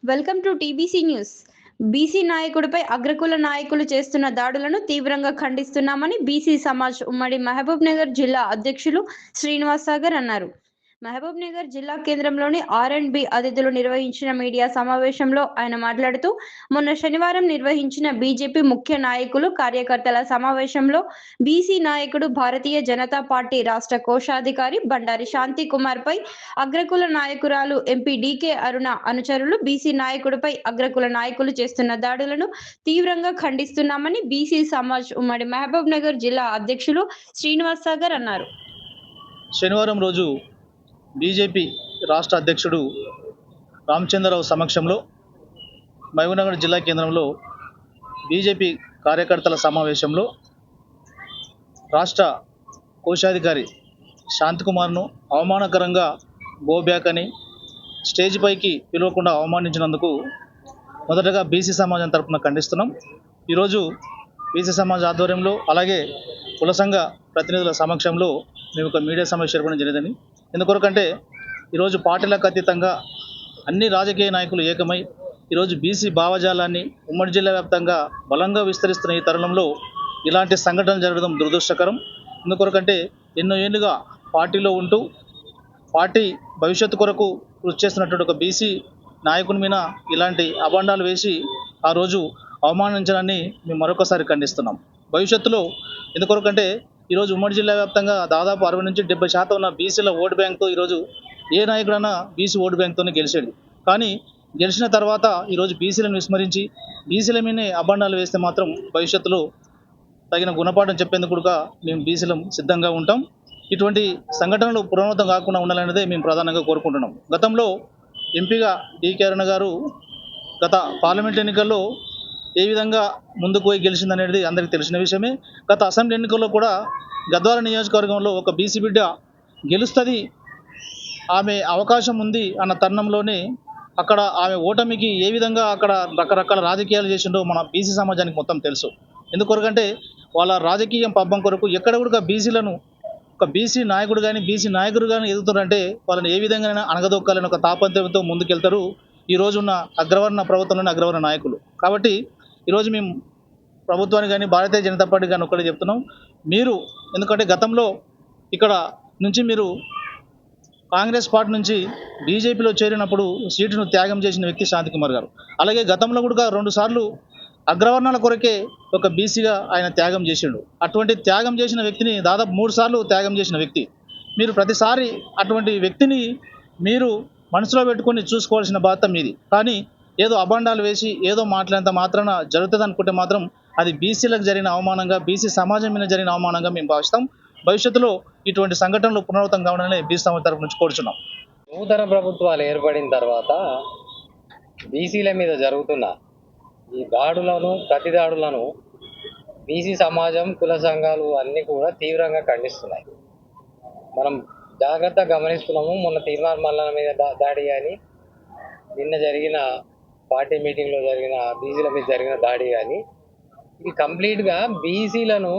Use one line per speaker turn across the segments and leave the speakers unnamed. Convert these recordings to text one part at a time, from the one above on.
Welcome to TBC news. BC నాయకుడిపై అగ్రకుల నాయకులు చేస్తున్న దాడులను తీవ్రంగా ఖండిస్తున్నామని బీసీ సమాజ్ ఉమ్మడి మహబూబ్ నగర్ జిల్లా అధ్యక్షులు శ్రీనివాస్ సాగర్ అన్నారు. మహబూబ్ నగర్ జిల్లా కేంద్రంలోని R&B అతిథులు నిర్వహించిన మీడియా సమావేశంలో ఆయన మాట్లాడుతూ, మొన్న శనివారం నిర్వహించిన బీజేపీ ముఖ్య నాయకులు కార్యకర్తల సమావేశంలో బీసీ నాయకుడు భారతీయ జనతా పార్టీ రాష్ట్ర కోశాధికారి బండారి శాంతి కుమార్ పై అగ్రకుల నాయకురాలు ఎంపీ డీకే అరుణ అనుచరులు బీసీ నాయకుడిపై అగ్రకుల నాయకులు చేస్తున్న దాడులను తీవ్రంగా ఖండిస్తున్నామని బీసీ సమాజ్ ఉమ్మడి మహబూబ్ నగర్ జిల్లా అధ్యక్షులు శ్రీనివాస్ సాగర్ అన్నారు.
శనివారం రోజు బీజేపీ రాష్ట్ర అధ్యక్షుడు రామచంద్రరావు సమక్షంలో మహబూబ్నగర్ జిల్లా కేంద్రంలో బీజేపీ కార్యకర్తల సమావేశంలో రాష్ట్ర కోశాధికారి శాంతికుమార్ను అవమానకరంగా గోబ్యాక్ అని స్టేజ్ పైకి పిలవకుండా అవమానించినందుకు మొదటగా బీసీ సమాజం తరఫున ఖండిస్తున్నాం. ఈరోజు బీసీ సమాజ్ ఆధ్వర్యంలో అలాగే కుల సంఘ ప్రతినిధుల సమక్షంలో మేము ఒక మీడియా సమావేశం ఏర్పడడం జరిగిందని. ఎందుకొరకంటే ఈరోజు పార్టీలకు అతీతంగా అన్ని రాజకీయ నాయకులు ఏకమై ఈరోజు బీసీ భావజాలాన్ని ఉమ్మడి జిల్లా వ్యాప్తంగా బలంగా విస్తరిస్తున్న ఈ తరుణంలో ఇలాంటి సంఘటనలు జరగడం దురదృష్టకరం. ఎందుకొరకంటే ఎన్నో ఏళ్ళుగా పార్టీలో ఉంటూ పార్టీ భవిష్యత్తు కొరకు కృషి చేస్తున్నటువంటి ఒక బీసీ నాయకుని మీద ఇలాంటి అభాండాలు వేసి ఆ రోజు అవమానించడాన్ని మేము మరొకసారి ఖండిస్తున్నాం. భవిష్యత్తులో ఎందుకొరకంటే ఈరోజు ఉమ్మడి జిల్లా వ్యాప్తంగా దాదాపు 60 నుంచి 70% ఉన్న బీసీల ఓటు బ్యాంక్తో ఈరోజు ఏ నాయకుడైనా బీసీ ఓటు బ్యాంక్తోనే గెలిచాడు. కానీ గెలిచిన తర్వాత ఈరోజు బీసీలను విస్మరించి బీసీల మీదనే అభాండాలు వేస్తే మాత్రం భవిష్యత్తులో తగిన గుణపాఠం చెప్పేందుకు కూడా మేము బీసీలం సిద్ధంగా ఉంటాం. ఇటువంటి సంఘటనలు పునరావృతం కాకుండా ఉండాలనేదే మేము ప్రధానంగా కోరుకుంటున్నాం. గతంలో ఎంపీగా డీకే అరుణ గారు గత పార్లమెంట్ ఎన్నికల్లో ఏ విధంగా ముందుకు పోయి గెలిచిందనేది అందరికీ తెలిసిన విషయమే. గత అసెంబ్లీ ఎన్నికల్లో కూడా గద్వాల నియోజకవర్గంలో ఒక బీసీ బిడ్డ గెలుస్తుంది, ఆమె అవకాశం ఉంది అన్న తరుణంలోనే అక్కడ ఆమె ఓటమికి ఏ విధంగా అక్కడ రకరకాల రాజకీయాలు చేసిండో మన బీసీ సమాజానికి మొత్తం తెలుసు. ఎందుకొరకంటే వాళ్ళ రాజకీయం పబ్బం కొరకు ఎక్కడ కూడా బీసీలను ఒక బీసీ నాయకుడు కానీ బీసీ నాయకుడు కానీ ఎదుగుతారంటే వాళ్ళని ఏ విధంగా అణగదొక్కాలని ఒక తాపత్రయంతో ముందుకెళ్తారు ఈ రోజున్న అగ్రవర్ణ ప్రభుత్వంలోని అగ్రవర్ణ నాయకులు. కాబట్టి ఈరోజు మేము ప్రభుత్వానికి కానీ భారతీయ జనతా పార్టీ కానీ ఒక్కడే చెప్తున్నాం, మీరు ఎందుకంటే గతంలో ఇక్కడ నుంచి మీరు కాంగ్రెస్ పార్టీ నుంచి బీజేపీలో చేరినప్పుడు సీటును త్యాగం చేసిన వ్యక్తి శాంతికుమార్ గారు. అలాగే గతంలో కూడా 2 సార్లు అగ్రవర్ణాల కొరకే ఒక బీసీగా ఆయన త్యాగం చేసిండు. అటువంటి త్యాగం చేసిన వ్యక్తిని దాదాపు 3 సార్లు త్యాగం చేసిన వ్యక్తి. మీరు ప్రతిసారి అటువంటి వ్యక్తిని మీరు మనసులో పెట్టుకొని చూసుకోవాల్సిన బాధ్యత మీది. కానీ ఏదో అభాండాలు వేసి ఏదో మాట్లాడినంత మాత్రాన జరుగుతుంది అనుకుంటే మాత్రం అది బీసీలకు జరిగిన అవమానంగా, బీసీ సమాజం మీద జరిగిన అవమానంగా మేము భావిస్తాం. భవిష్యత్తులో ఇటువంటి సంఘటనలు పునరావృతం కావాలని బీసీ సమాజం తరపు నుంచి కోరుచున్నాం.
నూతన ప్రభుత్వాలు ఏర్పడిన తర్వాత బీసీల మీద జరుగుతున్న ఈ దాడులను, ప్రతి దాడులను బీసీ సమాజం, కుల సంఘాలు అన్నీ కూడా తీవ్రంగా ఖండిస్తున్నాయి. మనం జాగ్రత్తగా గమనిస్తున్నాము. మొన్న తీర్మార్ మల్లన మీద దాడి కానీ, నిన్న జరిగిన పార్టీ మీటింగ్లో జరిగిన బీసీల మీద జరిగిన దాడి కానీ, ఇది కంప్లీట్గా బీసీలను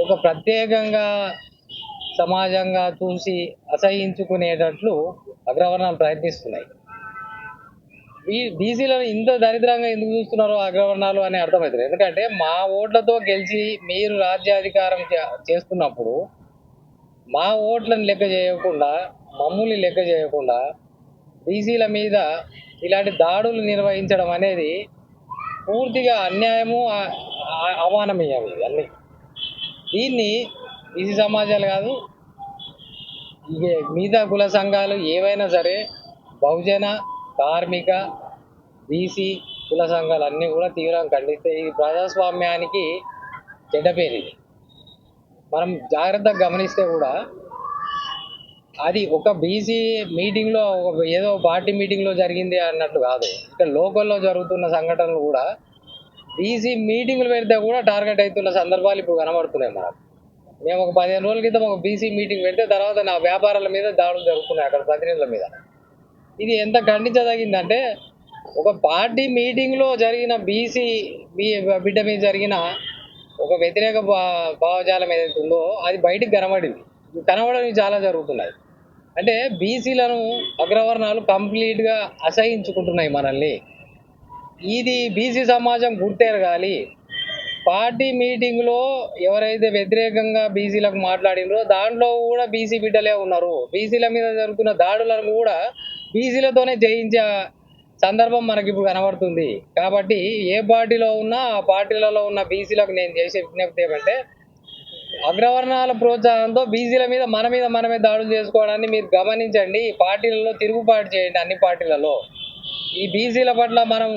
ఒక ప్రత్యేకంగా సమాజంగా చూసి అసహించుకునేటట్లు అగ్రవర్ణాలు ప్రయత్నిస్తున్నాయి. బీసీలను ఇంత దరిద్రంగా ఎందుకు చూస్తున్నారో అగ్రవర్ణాలు అని అర్థమవుతుంది. ఎందుకంటే మా ఓట్లతో గెలిచి మీరు రాజ్యాధికారం చేస్తున్నప్పుడు మా ఓట్లను లెక్క చేయకుండా, మమ్మల్ని లెక్క చేయకుండా బీసీల మీద ఇలాంటి దాడులు నిర్వహించడం అనేది పూర్తిగా అన్యాయము, అవమానమీయం. అన్నీ దీన్ని బీసీ సమాజాలు కాదు, మిగతా కుల సంఘాలు ఏవైనా సరే, బహుజన, కార్మిక, బీసీ కుల సంఘాలు అన్నీ కూడా తీవ్రంగా ఖండిస్తే ఈ ప్రజాస్వామ్యానికి చెడ్డ పేరు. ఇది మనం జాగ్రత్తగా గమనిస్తే కూడా అది ఒక బీసీ మీటింగ్లో, ఏదో పార్టీ మీటింగ్లో జరిగింది అన్నట్టు కాదు. ఇక్కడ లోకల్లో జరుగుతున్న సంఘటనలు కూడా బీసీ మీటింగ్లు పెడితే కూడా టార్గెట్ అవుతున్న సందర్భాలు ఇప్పుడు కనబడుతున్నాయి. మేము ఒక 15 రోజుల క్రితం ఒక బీసీ మీటింగ్ పెడితే తర్వాత నా వ్యాపారాల మీద దాడులు జరుగుతున్నాయి అక్కడ ప్రతినిధుల మీద. ఇది ఎంత ఖండించదగిందంటే, ఒక పార్టీ మీటింగ్లో జరిగిన బీసీ బిడ్డ మీద జరిగిన ఒక వ్యతిరేక భావజాలం ఏదైతే ఉందో అది బయటికి కనబడింది. కనబడని చాలా జరుగుతున్నాయి. అంటే బీసీలను అగ్రవర్ణాలు కంప్లీట్గా అసహించుకుంటున్నాయి మనల్ని. ఇది బీసీ సమాజం గుర్తెరగాలి. పార్టీ మీటింగ్లో ఎవరైతే వ్యతిరేకంగా బీసీలకు మాట్లాడినరో దాంట్లో కూడా బీసీ బిడ్డలే ఉన్నారు. బీసీల మీద జరుగుతున్న దాడులను కూడా బీసీలతోనే జయించే సందర్భం మనకి ఇప్పుడు కనబడుతుంది. కాబట్టి ఏ పార్టీలో ఉన్నా ఆ పార్టీలలో ఉన్న బీసీలకు నేను చేసే విజ్ఞప్తి ఏమంటే, అగ్రవర్ణాల ప్రోత్సాహంతో బీసీల మీద మనమే దాడులు చేసుకోవడాన్ని మీరు గమనించండి. పార్టీలలో తిరుగుబాటు చేయండి. అన్ని పార్టీలలో ఈ బీసీల పట్ల మనం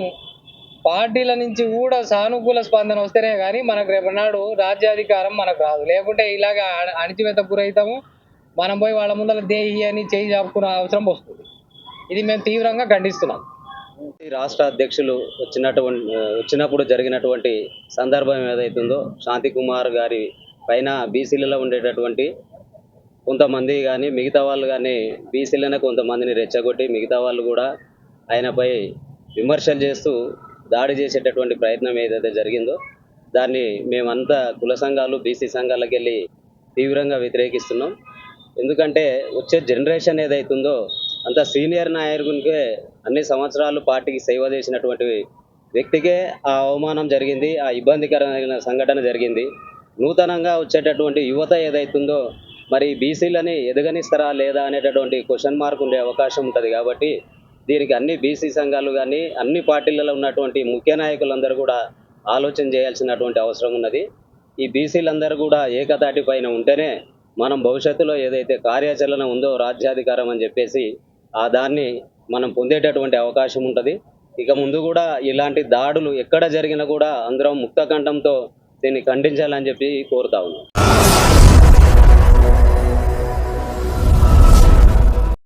పార్టీల నుంచి కూడా సానుకూల స్పందన వస్తేనే కానీ మనకు రేపటినాడు రాజ్యాధికారం మనకు రాదు. లేకుంటే ఇలాగ అణిచివేత గురవుతాము. మనం పోయి వాళ్ళ ముందర దేహి అని చేయి చాపుకునే అవసరం వస్తుంది. ఇది మేము తీవ్రంగా ఖండిస్తున్నాం.
ఈ రాష్ట్ర అధ్యక్షులు వచ్చినప్పుడు జరిగినటువంటి సందర్భం ఏదైతుందో, శాంతి కుమార్ గారి పైన బీసీలలో ఉండేటటువంటి కొంతమంది కానీ మిగతా వాళ్ళు కానీ బీసీలనే కొంతమందిని రెచ్చగొట్టి మిగతా వాళ్ళు కూడా ఆయనపై విమర్శలు చేస్తూ దాడి చేసేటటువంటి ప్రయత్నం ఏదైతే జరిగిందో దాన్ని మేమంతా కుల సంఘాలు బీసీ సంఘాలకు వెళ్ళి తీవ్రంగా వ్యతిరేకిస్తున్నాం. ఎందుకంటే వచ్చే జనరేషన్ ఏదైతుందో అంత సీనియర్ నాయకునికే అన్ని సంవత్సరాలు పార్టీకి సేవ చేసినటువంటి వ్యక్తికే ఆ అవమానం జరిగింది, ఆ ఇబ్బందికరమైన సంఘటన జరిగింది. నూతనంగా వచ్చేటటువంటి యువత ఏదైతుందో మరి బీసీలని ఎదగనిస్తారా లేదా అనేటటువంటి క్వశ్చన్ మార్క్ ఉండే అవకాశం ఉంటుంది. కాబట్టి దీనికి అన్ని బీసీ సంఘాలు కానీ అన్ని పార్టీలలో ఉన్నటువంటి ముఖ్య నాయకులందరూ కూడా ఆలోచన చేయాల్సినటువంటి అవసరం ఉన్నది. ఈ బీసీలందరూ కూడా ఏకతాటి పైన ఉంటేనే మనం భవిష్యత్తులో ఏదైతే కార్యాచరణ ఉందో రాజ్యాధికారం అని చెప్పేసి ఆ దాన్ని మనం పొందేటటువంటి అవకాశం ఉంటుంది. ఇక ముందు కూడా ఇలాంటి దాడులు ఎక్కడ జరిగినా కూడా అందరం ముక్త కంఠంతో దీన్ని ఖండించాలని చెప్పి కోరుతా ఉన్నాం.